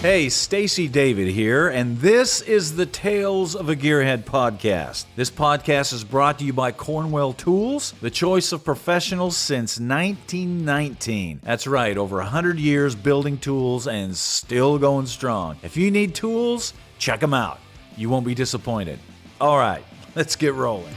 Hey, Stacey David here, and this is the Tales of a Gearhead podcast. This podcast is brought to you by Cornwell Tools, the choice of professionals since 1919. That's right, over 100 years building tools and still going strong. If you need tools, check them out. You won't be disappointed. All right, let's get rolling.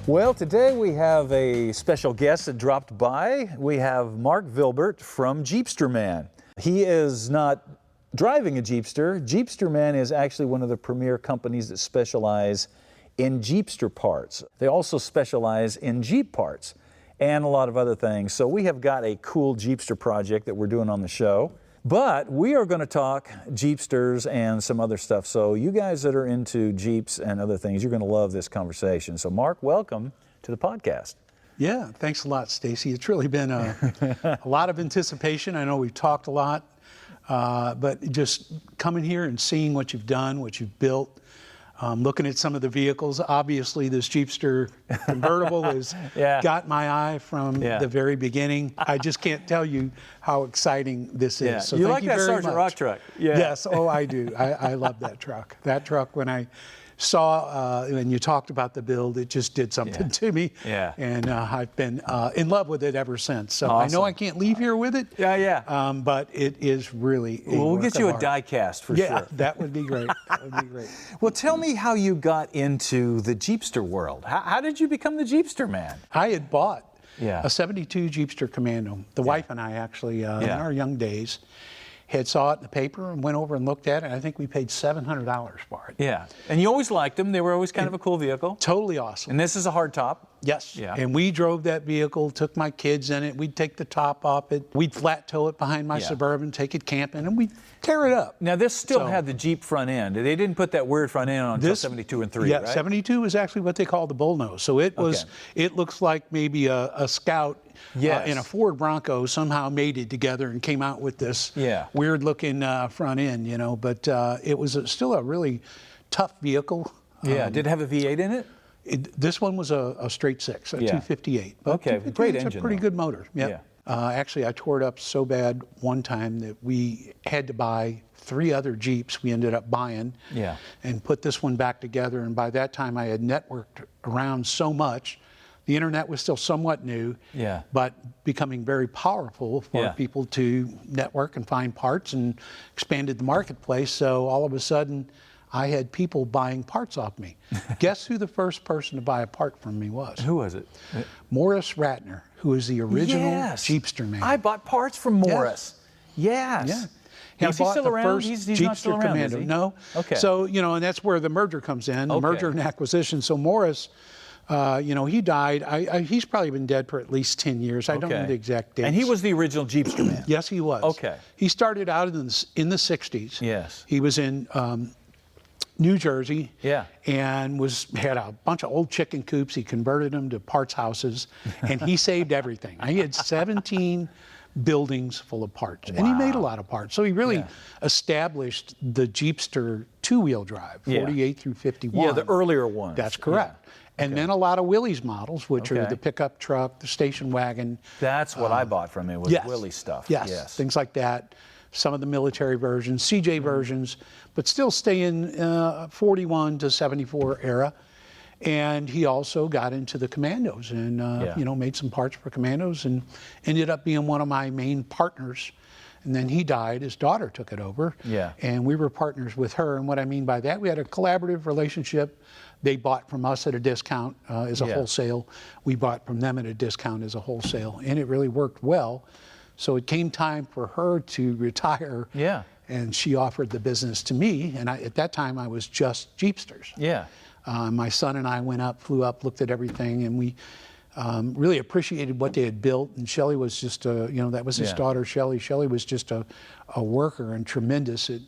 Well, today we have a special guest that dropped by. We have Mark Vilbert from Jeepster Man. He is not driving a Jeepster. Jeepster Man is actually one of the premier companies that specialize in Jeepster parts. They also specialize in Jeep parts and a lot of other things. So we have got a cool Jeepster project that we're doing on the show. But we are going to talk Jeepsters and some other stuff. So you guys that are into Jeeps and other things, you're going to love this conversation. So Mark, welcome to the podcast. Yeah, thanks a lot, Stacey. It's really been a lot of anticipation. I know we've talked a lot, but just coming here and seeing what you've done, what you've built, looking at some of the vehicles. Obviously, this Jeepster convertible has got my eye from the very beginning. I just can't tell you how exciting this is. So you thank like you that very Sergeant much. Rock truck? Yeah. Yes, oh, I do. I love that truck. That truck, when I saw, when you talked about the build, it just did something to me. Yeah. And I've been in love with it ever since. So Awesome. I know I can't leave here with it. But it is really a We'll work get you of a art. die cast for Yeah, sure. that would be great. That would be great. Well, tell me how you got into the Jeepster world. How did you become the Jeepster Man? I had bought Yeah. a 72 Jeepster Commando. The wife and I actually, in our young days, had saw it in the paper and went over and looked at it. I think we paid $700 for it. Yeah. And you always liked them. They were always kind of a cool vehicle. Totally awesome. And this is a hard top. Yes. Yeah. And we drove that vehicle, took my kids in it. We'd take the top off it. We'd flat tow it behind my Suburban, take it camping, and we'd tear it up. Now, this still had the Jeep front end. They didn't put that weird front end on until 72 and 3, yeah, right? 72 is actually what they call the bullnose. So it was, it looks like maybe a Scout in a Ford Bronco somehow mated together and came out with this weird looking front end, you know, but it was still a really tough vehicle. Yeah, did it have a V8 in it? This one was a straight six, a 258. But Okay, great engine. It's a pretty though. good motor. Yep. Actually, I tore it up so bad one time that we had to buy 3 other Jeeps we ended up buying and put this one back together. And by that time, I had networked around so much. The internet was still somewhat new, but becoming very powerful for people to network and find parts, and expanded the marketplace. So all of a sudden, I had people buying parts off me. Guess who the first person to buy a part from me was? Who was it? Morris Ratner, who is the original Jeepster Man. I bought parts from Morris. Yes. Yeah. Now, is he still around? He's not still around, Commando. is he? No. Okay. So, you know, and that's where the merger comes in, the merger and acquisition. So Morris, you know, he died. He's probably been dead for at least 10 years. I don't know the exact date. And he was the original Jeepster Man. Yes, he was. Okay. He started out in the 60s. Yes. He was in New Jersey. Yeah. And had a bunch of old chicken coops. He converted them to parts houses, and he saved everything. He had 17 buildings full of parts, and he made a lot of parts. So he really established the Jeepster two-wheel drive, 48 through 51. Yeah, the earlier ones. That's correct. And then a lot of Willys models, which are the pickup truck, the station wagon. That's what I bought from him, was Willys stuff. Yes, things like that. Some of the military versions, CJ versions, but still stay in 41 to 74 era. And he also got into the Commandos and, you know, made some parts for Commandos and ended up being one of my main partners. And then he died, his daughter took it over. Yeah. And we were partners with her. And what I mean by that, we had a collaborative relationship. They bought from us at a discount as a wholesale. We bought from them at a discount as a wholesale. And it really worked well. So it came time for her to retire. Yeah. And she offered the business to me. And at that time, I was just Jeepsters. Yeah. My son and I went up, flew up, looked at everything, and we really appreciated what they had built. And Shelley was just you know, that was his daughter, Shelley. Shelley was just a worker and tremendous at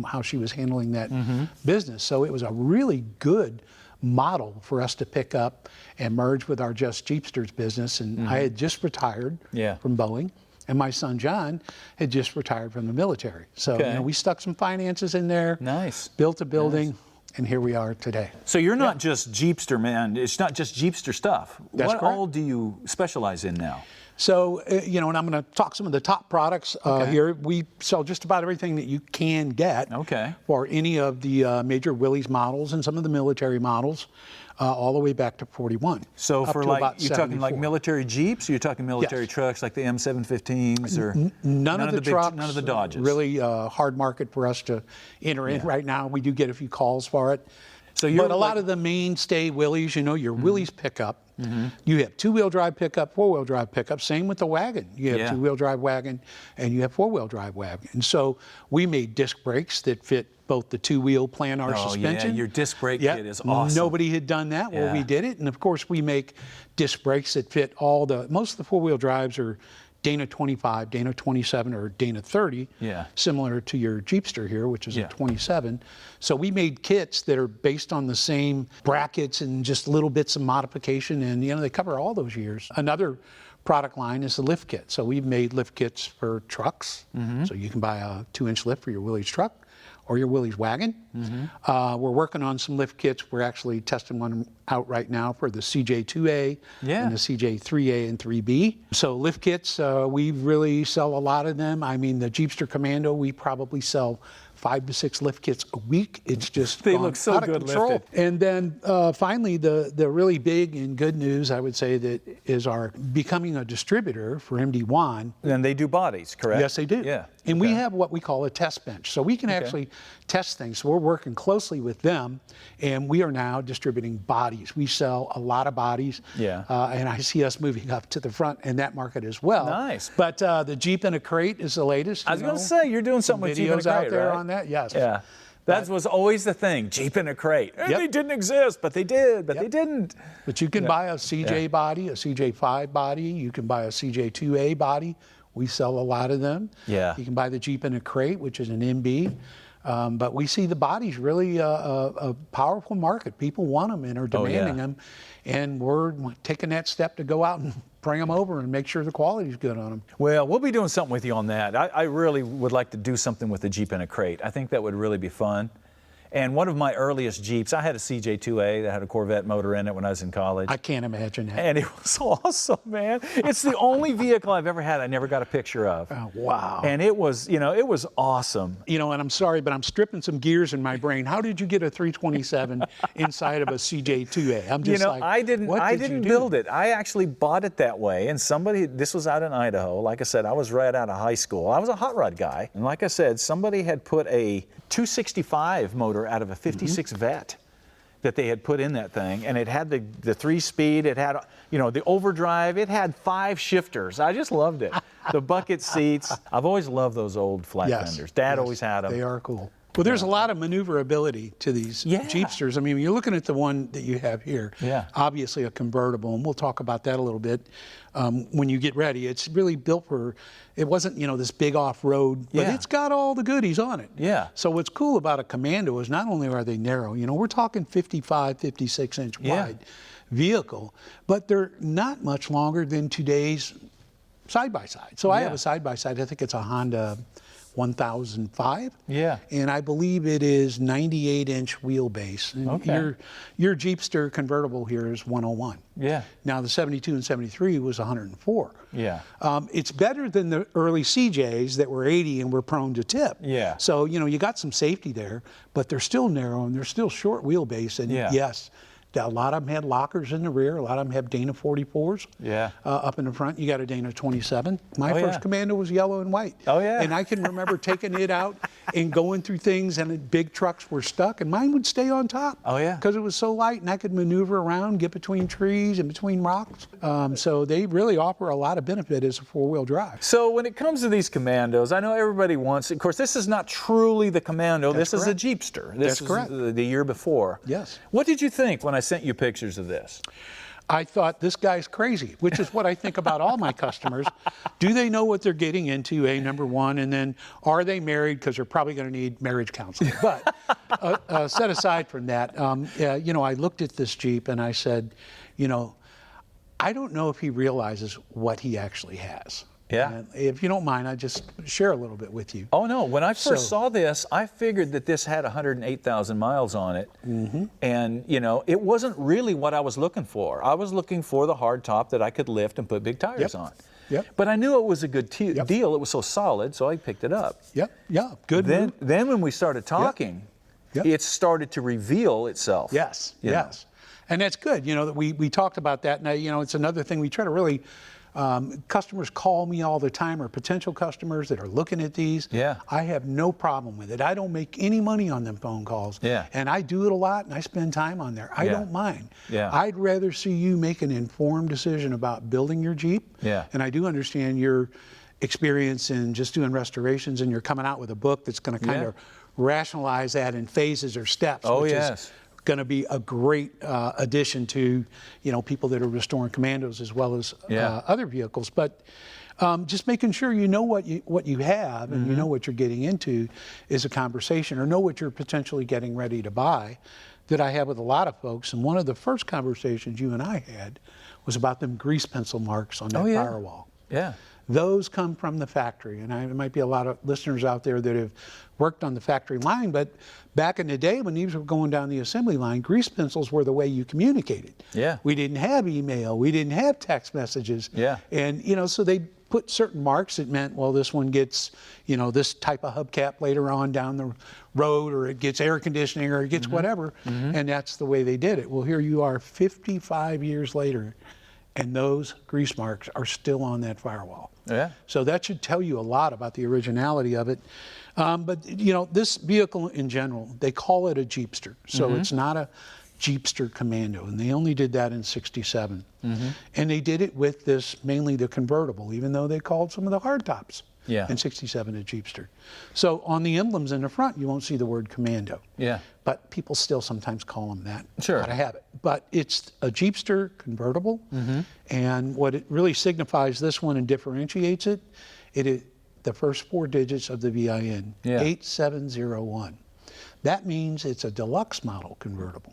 how she was handling that business. So it was a really good model for us to pick up and merge with our Just Jeepsters business. And I had just retired from Boeing. And my son, John, had just retired from the military. So you know, we stuck some finances in there, built a building, and here we are today. So you're not just Jeepster Man. It's not just Jeepster stuff. That's what correct. all do you specialize in now? So, and I'm going to talk some of the top products here. We sell just about everything that you can get for any of the major Willys models and some of the military models, all the way back to 41. So for like, you're talking like 74. military Jeeps, or you're talking military trucks like the M715s, or none of the trucks, none of the Dodges? Really hard market for us to enter in right now. We do get a few calls for it. So but a lot of the mainstay Willys, your Willys pickup, you have two-wheel drive pickup, four-wheel drive pickup. Same with the wagon. You have two-wheel drive wagon and you have four-wheel drive wagon. And so we made disc brakes that fit both the two-wheel planar suspension. Yeah, your disc brake kit is awesome. Nobody had done that. Well, we did it. And of course, we make disc brakes that fit most of the four-wheel drives are Dana 25, Dana 27, or Dana 30, similar to your Jeepster here, which is a 27. So we made kits that are based on the same brackets and just little bits of modification, and they cover all those years. Another product line is the lift kit. So we've made lift kits for trucks. So you can buy a 2-inch lift for your Willys truck or your Willys wagon. We're working on some lift kits. We're actually testing one out right now for the CJ2A and the CJ3A and 3B. So lift kits, we really sell a lot of them. I mean, the Jeepster Commando, we probably sell 5 to 6 lift kits a week. It's just they look so out good of control. lifted. And then finally, the really big and good news, I would say, that is our becoming a distributor for MD1. And they do bodies, correct? Yes, they do. Yeah. And we have what we call a test bench. So we can actually test things. So we're working closely with them, and we are now distributing bodies. We sell a lot of bodies. And I see us moving up to the front in that market as well. Nice. But the Jeep in a Crate is the latest. I was going to say, you're doing something with Jeep in a videos Crate, out there right? on that, yes. Yeah. That was always the thing, Jeep in a Crate. And they didn't exist, but they did, but they didn't. But you can buy a CJ body, a CJ5 body. You can buy a CJ2A body. We sell a lot of them. You can buy the Jeep in a Crate, which is an MB. But we see the bodies really a powerful market. People want them and are demanding them. And we're taking that step to go out and bring them over and make sure the quality's good on them. Well, we'll be doing something with you on that. I really would like to do something with the Jeep in a Crate. I think that would really be fun. And one of my earliest Jeeps, I had a CJ2A that had a Corvette motor in it when I was in college. I can't imagine that. And it was awesome, man. It's the only vehicle I've ever had I never got a picture of. Oh, wow. And it was, it was awesome. And I'm sorry, but I'm stripping some gears in my brain. How did you get a 327 inside of a CJ2A? I'm just I didn't build it. I actually bought it that way. And this was out in Idaho. Like I said, I was right out of high school. I was a hot rod guy. And like I said, somebody had put a 265 motor out of a 56 Vet that they had put in that thing, and it had the 3-speed, it had the overdrive, it had 5 shifters. I just loved it. The bucket seats. I've always loved those old flat fenders. Dad always had them. They are cool. Well, there's a lot of maneuverability to these Jeepsters. I mean, you're looking at the one that you have here. Obviously a convertible, and we'll talk about that a little bit when you get ready. It's really built for, it wasn't, this big off-road, but it's got all the goodies on it. So what's cool about a Commando is not only are they narrow, we're talking 55, 56-inch wide vehicle, but they're not much longer than today's side-by-side. So I have a side-by-side. I think it's a Honda 1005. And I believe it is 98-inch wheelbase. And your Jeepster convertible here is 101. Now the 72 and 73 was 104. It's better than the early CJs that were 80 and were prone to tip. So, you got some safety there, but they're still narrow and they're still short wheelbase. And yes, a lot of them had lockers in the rear. A lot of them have Dana 44s up in the front. You got a Dana 27. My first Commando was yellow and white. And I can remember taking it out and going through things, and the big trucks were stuck, and mine would stay on top. Because it was so light, and I could maneuver around, get between trees and between rocks. So they really offer a lot of benefit as a four-wheel drive. So when it comes to these Commandos, I know everybody wants, of course, this is not truly the Commando. This is a Jeepster. This is the year before. What did you think when I sent you pictures of this? I thought, this guy's crazy, which is what I think about all my customers. Do they know what they're getting into, number one, and then are they married? Because they're probably going to need marriage counseling. But set aside from that, I looked at this Jeep and I said, I don't know if he realizes what he actually has. Yeah. And if you don't mind, I just share a little bit with you. Oh no, when I first So- saw this, I figured that this had 108,000 miles on it. And you know, it wasn't really what I was looking for. I was looking for the hard top that I could lift and put big tires on. Yep. But I knew it was a good deal. It was so solid, so I picked it up. Yep. Yeah. Good. Then when we started talking, Yep. it started to reveal itself. Yes. you know. Yes. And that's good. You know, that we talked about that. And you know, it's another thing we try to really. Customers call me all the time, or potential customers that are looking at these. Yeah. I have no problem with it. I don't make any money on them phone calls. Yeah. And I do it a lot, and I spend time on there. I don't mind. Yeah. I'd rather see you make an informed decision about building your Jeep. Yeah. And I do understand your experience in just doing restorations, and you're coming out with a book that's going to kind of rationalize that in phases or steps. Oh, which yes. is going to be a great addition to, you know, people that are restoring Commandos as well as other vehicles. But just making sure you know what you have and you know what you're getting into is a conversation, or know what you're potentially getting ready to buy, that I have with a lot of folks. And one of the first conversations you and I had was about them grease pencil marks on that firewall. Yeah. Those come from the factory, and there might be a lot of listeners out there that have worked on the factory line, but back in the day when these were going down the assembly line, grease pencils were the way you communicated. Yeah. We didn't have email, we didn't have text messages. Yeah. And, you know, so they put certain marks that meant, well, this one gets, you know, this type of hubcap later on down the road, or it gets air conditioning, or it gets whatever, and that's the way they did it. Well, here you are 55 years later, and those grease marks are still on that firewall. Yeah. So that should tell you a lot about the originality of it. But, you know, this vehicle in general, they call it a Jeepster. So it's not a Jeepster Commando, and they only did that in '67. And they did it with this, mainly the convertible, even though they called some of the hardtops in '67 a Jeepster. So on the emblems in the front, you won't see the word Commando. Yeah. But people still sometimes call them that. Sure. Out of habit. But it's a Jeepster convertible, and what it really signifies, this one, and differentiates it, it is the first 4 digits of the VIN, 8701. That means it's a deluxe model convertible.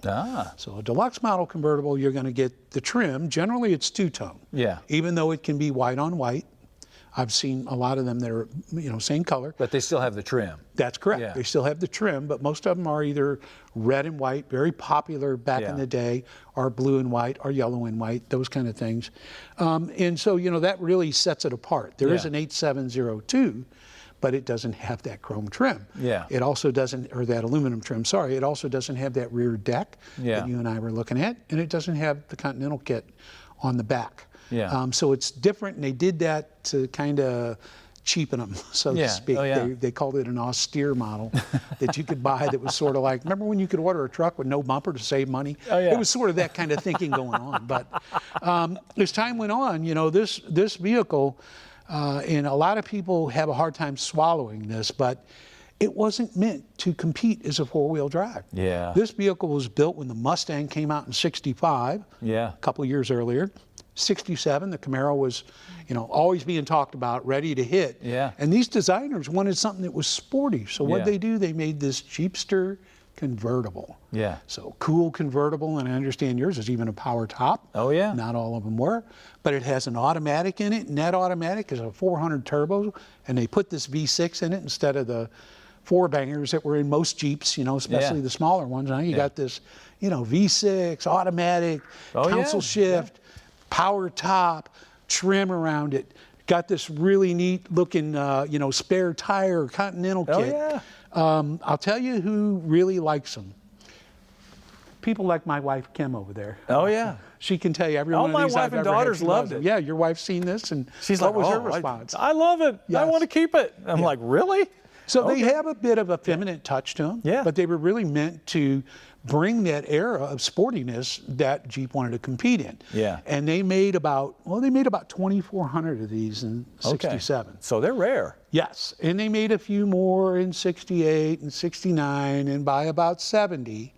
So a deluxe model convertible, you're going to get the trim. Generally, it's two-tone. Yeah. Even though it can be white on white. I've seen a lot of them that are, you know, same color. But they still have the trim. That's correct. Yeah. They still have the trim, but most of them are either red and white, very popular back in the day, or blue and white, or yellow and white, those kind of things. And so, you know, that really sets it apart. There is an 8702, but it doesn't have that chrome trim. Yeah. It also doesn't, or that aluminum trim, sorry. It also doesn't have that rear deck that you and I were looking at, and it doesn't have the Continental kit on the back. Yeah. So it's different, and they did that to kind of cheapen them, so to speak. They called it an austere model that you could buy that was sort of like, remember when you could order a truck with no bumper to save money? It was sort of that kind of thinking going on. But as time went on, you know, this vehicle, and a lot of people have a hard time swallowing this, but it wasn't meant to compete as a four-wheel drive. Yeah. This vehicle was built when the Mustang came out in '65, a couple years earlier. '67, the Camaro was, you know, always being talked about, ready to hit. And these designers wanted something that was sporty. So what they do, they made this Jeepster convertible. So cool convertible, and I understand yours is even a power top. Not all of them were, but it has an automatic in it, and that automatic is a 400 turbo, and they put this V6 in it instead of the 4-bangers that were in most Jeeps, you know, especially the smaller ones. Now you got this, you know, V6, automatic, console shift, power top, trim around it. Got this really neat looking, you know, spare tire Continental kit. I'll tell you who really likes them. People like my wife, Kim, over there. She can tell you every one of these I've ever had. My wife and daughters She loved loves it. Yeah, your wife's seen this, and she's what like, was her response? I love it. I want to keep it. I'm like, really? So they have a bit of a feminine touch to them, but they were really meant to bring that era of sportiness that Jeep wanted to compete in. And they made about, well, they made about 2,400 of these in '67. So they're rare. Yes, and they made a few more in '68 and '69, and by about '70,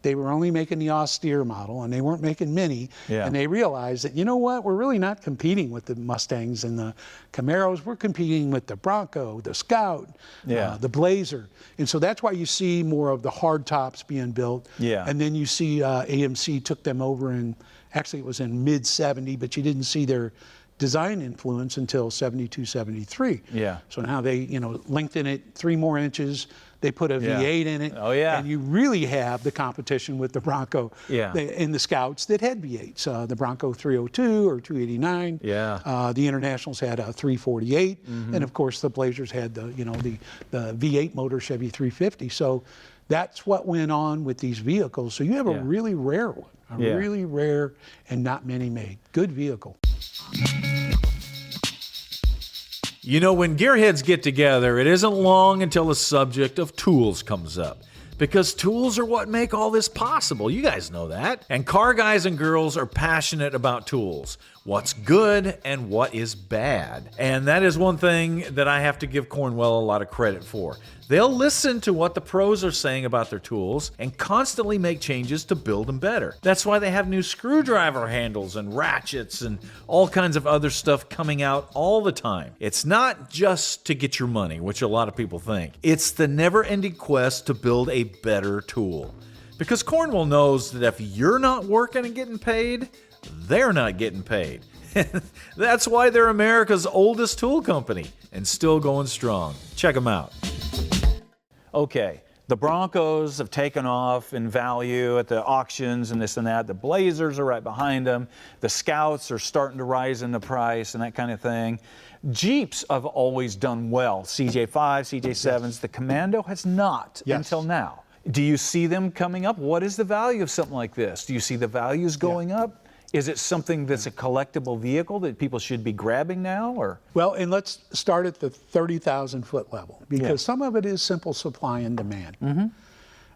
they were only making the austere model, and they weren't making many. And they realized that, you know what, we're really not competing with the Mustangs and the Camaros. We're competing with the Bronco, the Scout, the Blazer. And so that's why you see more of the hard tops being built. And then you see AMC took them over in, actually it was in mid '70, but you didn't see their design influence until 72, 73. Yeah. So now they, lengthen it 3 more inches. They put a V8 in it. Oh, yeah. And you really have the competition with the Bronco in the Scouts that had V8s. The Bronco 302 or 289. Yeah. The Internationals had a 348. And of course the Blazers had the V8 motor Chevy 350. So that's what went on with these vehicles. So you have a really rare one, really rare and not many made. Good vehicle. You know, when gearheads get together, it isn't long until the subject of tools comes up. Because tools are what make all this possible. You guys know that. And car guys and girls are passionate about tools. What's good and what is bad. And that is one thing that I have to give Cornwell a lot of credit for. They'll listen to what the pros are saying about their tools and constantly make changes to build them better. That's why they have new screwdriver handles and ratchets and all kinds of other stuff coming out all the time. It's not just to get your money, which a lot of people think. It's the never-ending quest to build a better tool. Because Cornwell knows that if you're not working and getting paid, they're not getting paid. That's why they're America's oldest tool company and still going strong. Check them out. Okay, the Broncos have taken off in value at the auctions and this and that. The Blazers are right behind them. The Scouts are starting to rise in the price and that kind of thing. Jeeps have always done well. CJ5, CJ7s. The Commando has not until now. Do you see them coming up? What is the value of something like this? Do you see the values going up? Is it something that's a collectible vehicle that people should be grabbing now, or? Well, and let's start at the 30,000 foot level, because some of it is simple supply and demand.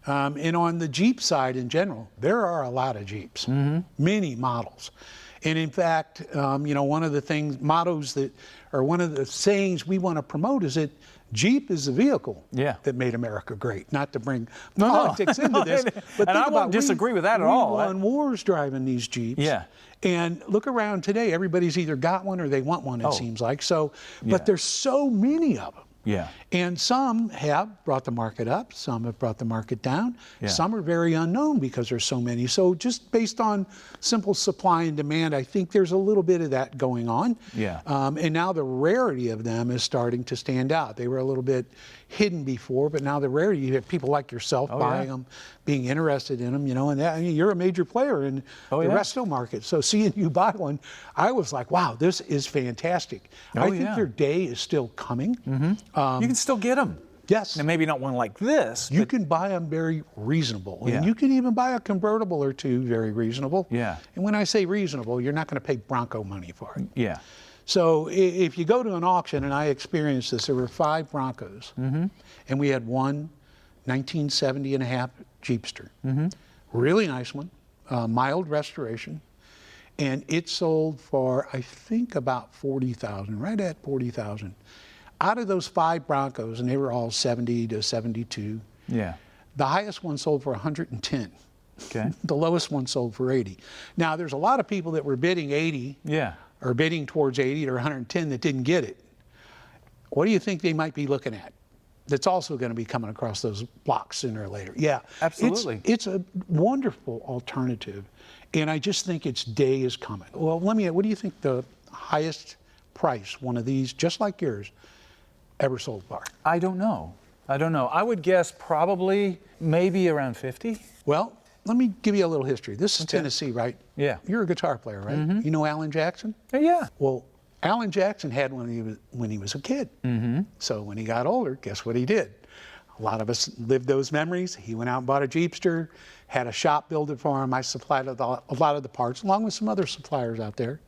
And on the Jeep side in general, there are a lot of Jeeps, many models. And in fact, one of the mottos that, or one of the sayings we want to promote is that Jeep is the vehicle that made America great. Not to bring politics into this, but and I won't disagree with that at all. We won wars driving these Jeeps. And look around today, everybody's either got one or they want one, it seems like. So, but there's so many of them. And some have brought the market up, some have brought the market down, some are very unknown because there's so many. So just based on simple supply and demand, I think there's a little bit of that going on. And now the rarity of them is starting to stand out. They were a little bit hidden before, but now the rarity, you have people like yourself buying them, being interested in them, and that, I mean, you're a major player in the resto market. So seeing you buy one, I was like, wow, this is fantastic. I think their day is still coming. You can still get them. Yes. And maybe not one like this. You can buy them very reasonable. And you can even buy a convertible or two very reasonable. And when I say reasonable, you're not going to pay Bronco money for it. So if you go to an auction, and I experienced this, there were 5 Broncos, and we had one 1970 and a half Jeepster. Really nice one, mild restoration, and it sold for, I think, about $40,000, right at $40,000. Out of those 5 Broncos, and they were all 70 to 72, the highest one sold for 110. The lowest one sold for 80. Now, there's a lot of people that were bidding 80 or bidding towards 80 or 110 that didn't get it. What do you think they might be looking at? That's also going to be coming across those blocks sooner or later. Absolutely. It's a wonderful alternative, and I just think its day is coming. Well, what do you think the highest price one of these, just like yours, ever sold for? I don't know. I would guess probably maybe around 50. Well, let me give you a little history. This is Tennessee, right? You're a guitar player, right? You know Alan Jackson? Well, Alan Jackson had one when he was a kid. So when he got older, guess what he did? A lot of us lived those memories. He went out and bought a Jeepster, had a shop build it for him. I supplied a lot of the parts, along with some other suppliers out there.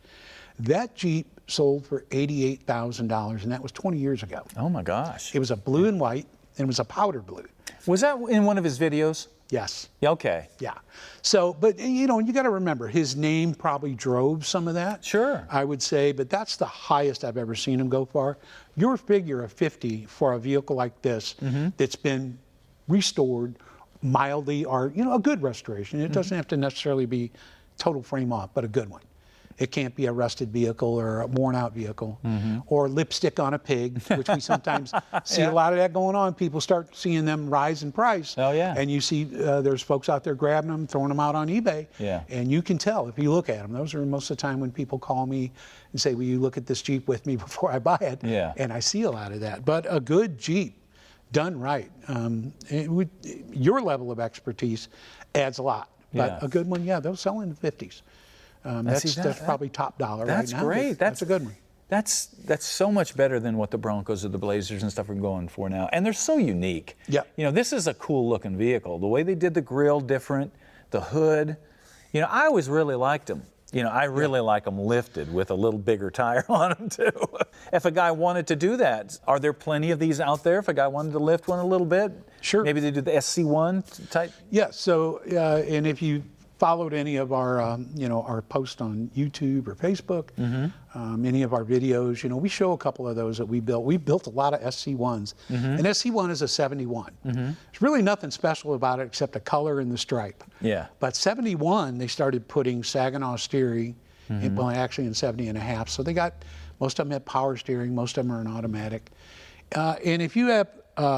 That Jeep sold for $88,000, and that was 20 years ago. Oh my gosh. It was a blue and white, and it was a powder blue. Was that in one of his videos? Yes. Okay. So, but you got to remember, his name probably drove some of that. Sure. I would say, but that's the highest I've ever seen him go for. Your figure of 50 for a vehicle like this that's been restored mildly, or a good restoration. It doesn't have to necessarily be total frame off, but a good one. It can't be a rusted vehicle or a worn out vehicle or lipstick on a pig, which we sometimes see a lot of that going on. People start seeing them rise in price. Oh, yeah. And you see there's folks out there grabbing them, throwing them out on eBay. Yeah. And you can tell if you look at them. Those are most of the time when people call me and say, will you look at this Jeep with me before I buy it? Yeah. And I see a lot of that. But a good Jeep done right, your level of expertise adds a lot. But Yeah. a good one, yeah, they'll sell in the 50s. That's probably top dollar right now. That's great. That's a good one. That's so much better than what the Broncos or the Blazers and stuff are going for now. And they're so unique. Yeah. You know, this is a cool looking vehicle. The way they did the grill different, the hood. You know, I always really liked them. You know, I really like them lifted with a little bigger tire on them too. If a guy wanted to do that, are there plenty of these out there? If a guy wanted to lift one a little bit? Sure. Maybe they do the SC1 type? Yeah, so, and if you followed any of our, our posts on YouTube or Facebook, any of our videos, we show a couple of those that we built. We built a lot of SC1s. An SC1 is a 71. There's really nothing special about it except the color and the stripe. Yeah. But 71, they started putting Saginaw steering, well, actually in 70 and a half. So they got, most of them have power steering, most of them are an automatic. And if you have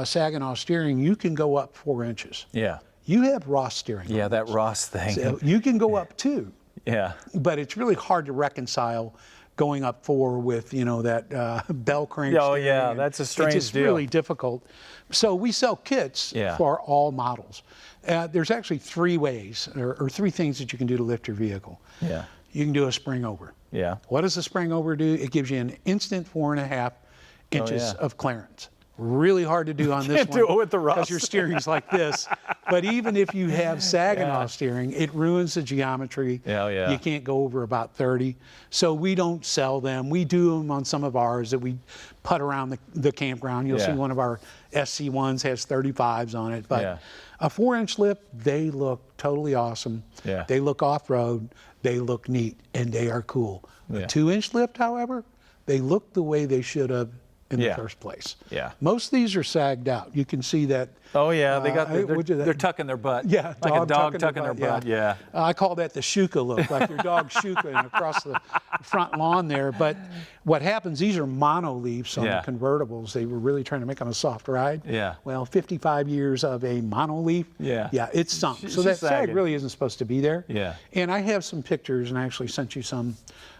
Saginaw steering, you can go up 4 inches. Yeah. You have Ross steering. Yeah, that Ross thing. So you can go up 2. Yeah. But it's really hard to reconcile going up 4 with, that bell crank. Oh, steering. yeah, that's a strange It's just deal. really difficult. So we sell kits for all models. There's actually 3 ways or 3 things that you can do to lift your vehicle. Yeah. You can do a spring over. Yeah. What does a spring over do? It gives you an instant 4.5 inches of clearance. Really hard to do on this Can't one. do it with the Ross. Because your steering's like this. But even if you have Saginaw steering, it ruins the geometry. Yeah, yeah. You can't go over about 30. So we don't sell them. We do them on some of ours that we put around the campground. You'll see one of our SC1s has 35s on it. But a 4-inch lift, they look totally awesome. Yeah. They look off-road. They look neat, and they are cool. A 2-inch lift, however, they look the way they should have in the first place. Yeah. Most of these are sagged out. You can see that. Oh yeah, they got would you- they're tucking their butt. Yeah, like a dog tucking their butt. Yeah. I call that the shuka look, like your dog shuka across the front lawn there. But what happens, these are mono leafs on the convertibles. They were really trying to make them a soft ride. Yeah. Well, 55 years of a mono leaf. Yeah. Yeah, it's sunk. So she's that sag sagging. really isn't supposed to be there. Yeah. And I have some pictures, and I actually sent you some,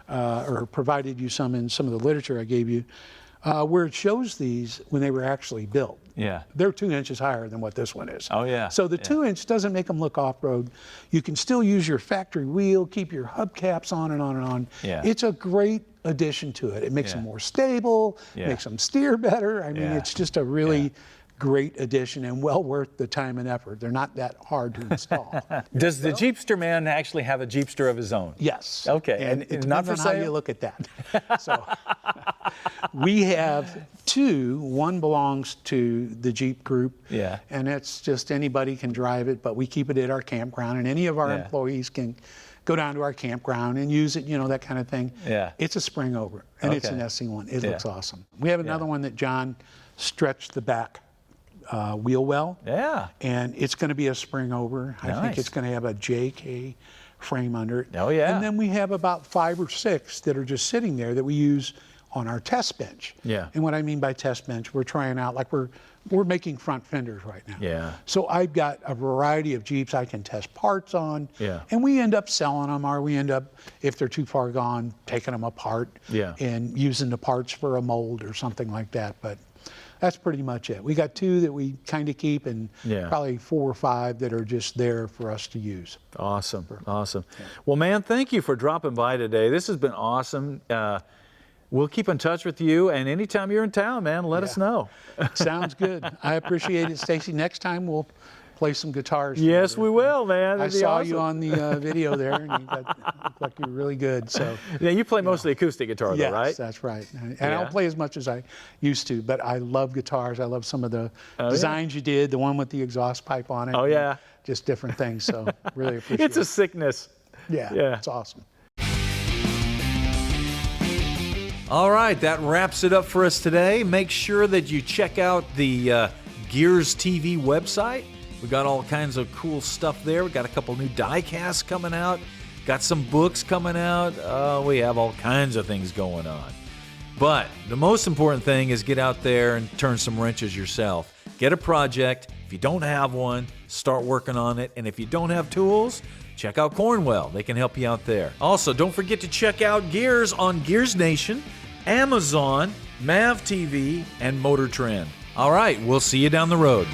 or provided you some in some of the literature I gave you, where it shows these when they were actually built. Yeah. They're 2 inches higher than what this one is. Oh, yeah. So the 2-inch doesn't make them look off-road. You can still use your factory wheel, keep your hubcaps on and on and on. Yeah. It's a great addition to it. It makes them more stable, makes them steer better. I mean, it's just a really great addition and well worth the time and effort. They're not that hard to install. Does the Jeepster Man actually have a Jeepster of his own? Yes. Okay, And and it not depends for on how you sale? look at that. So we have 2. One belongs to the Jeep group. Yeah. And it's just anybody can drive it, but we keep it at our campground, and any of our employees can go down to our campground and use it, that kind of thing. Yeah. It's a spring over, and it's an Okay. SC1. It looks awesome. We have another one that John stretched the back wheel well. Yeah. And it's going to be a spring over. I think Nice. it's going to have a JK frame under it. Oh, yeah. And then we have about 5 or 6 that are just sitting there that we use on our test bench. Yeah. And what I mean by test bench, we're trying out, like we're making front fenders right now. Yeah. So I've got a variety of Jeeps I can test parts on. Yeah. And we end up selling them, or we end up, if they're too far gone, taking them apart and using the parts for a mold or something like that. But that's pretty much it. We got 2 that we kind of keep, and probably 4 or 5 that are just there for us to use. Awesome. Awesome. Well, man, thank you for dropping by today. This has been awesome. We'll keep in touch with you, and anytime you're in town, man, let us know. Sounds good. I appreciate it, Stacey. Next time we'll play some guitars Yes, together. we will, man. I That'd be saw awesome. you on the video there, and you looked like you were really good. So Yeah, you play mostly acoustic guitar, yes, though, right? that's right. And I don't play as much as I used to, but I love guitars. I love some of the designs you did, the one with the exhaust pipe on it. Oh, yeah. Just different things. So really appreciate It's a it. sickness. Yeah, Yeah. it's awesome. All right, that wraps it up for us today. Make sure that you check out the Gears TV website. We got all kinds of cool stuff there. We got a couple new die casts coming out. got some books coming out. We have all kinds of things going on. But the most important thing is get out there and turn some wrenches yourself. Get a project. If you don't have one, start working on it. And if you don't have tools, check out Cornwell. They can help you out there. Also, don't forget to check out Gears on Gears Nation, Amazon, Mav TV, and Motor Trend. All right, we'll see you down the road.